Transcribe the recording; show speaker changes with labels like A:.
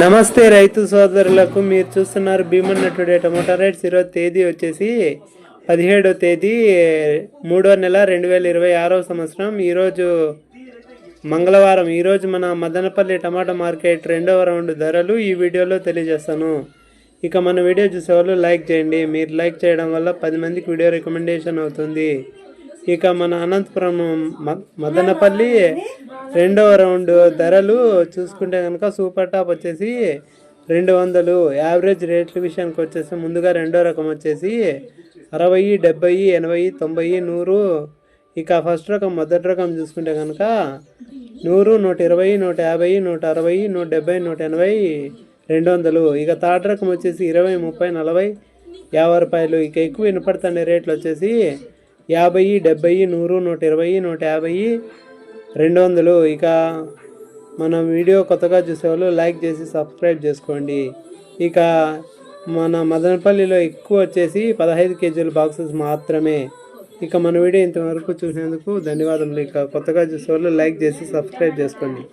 A: నమస్తే రైతు సోదరులకు, మీరు చూస్తున్నారు భీమన్న టుడే టమోటా రేట్స్. ఈరోజు తేదీ వచ్చేసి 17వ తేదీ 3వ నెల 2026వ సంవత్సరం. ఈరోజు మంగళవారం. ఈరోజు మన మదనపల్లి టమాటా మార్కెట్ రెండవ రౌండ్ ధరలు ఈ వీడియోలో తెలియజేస్తాను. ఇక మన వీడియో చూసేవాళ్ళు లైక్ చేయండి. మీరు లైక్ చేయడం వల్ల 10 మందికి వీడియో రికమెండేషన్ అవుతుంది. ఇక మన అనంతపురం మదనపల్లి రెండవ రౌండ్ ధరలు చూసుకుంటే కనుక సూపర్ టాప్ వచ్చేసి 200. యావరేజ్ రేట్ల విషయానికి వచ్చేసి ముందుగా రెండో రకం వచ్చేసి 60, 70, 80, 90, 100. ఇక ఫస్ట్ రకం మొదటి రకం చూసుకుంటే కనుక 100, 120, 150, 160, 170, 180, 200. ఇక థర్డ్ రకం వచ్చేసి 20, 30, 40, 50 రూపాయలు. ఇక ఎక్కువ వినపడుతున్న రేట్లు వచ్చేసి 50, 70, 100, 120, 150, 200. ఇక మన వీడియో కొత్తగా చూసేవాళ్ళు లైక్ చేసి సబ్స్క్రైబ్ చేసుకోండి. ఇక మన మదనపల్లిలో ఎక్కువ వచ్చేసి 15 కేజీల బాక్సెస్ మాత్రమే. ఇక మన వీడియో ఇంతవరకు చూసినందుకు ధన్యవాదములు. ఇక కొత్తగా చూసేవాళ్ళు లైక్ చేసి సబ్స్క్రైబ్ చేసుకోండి.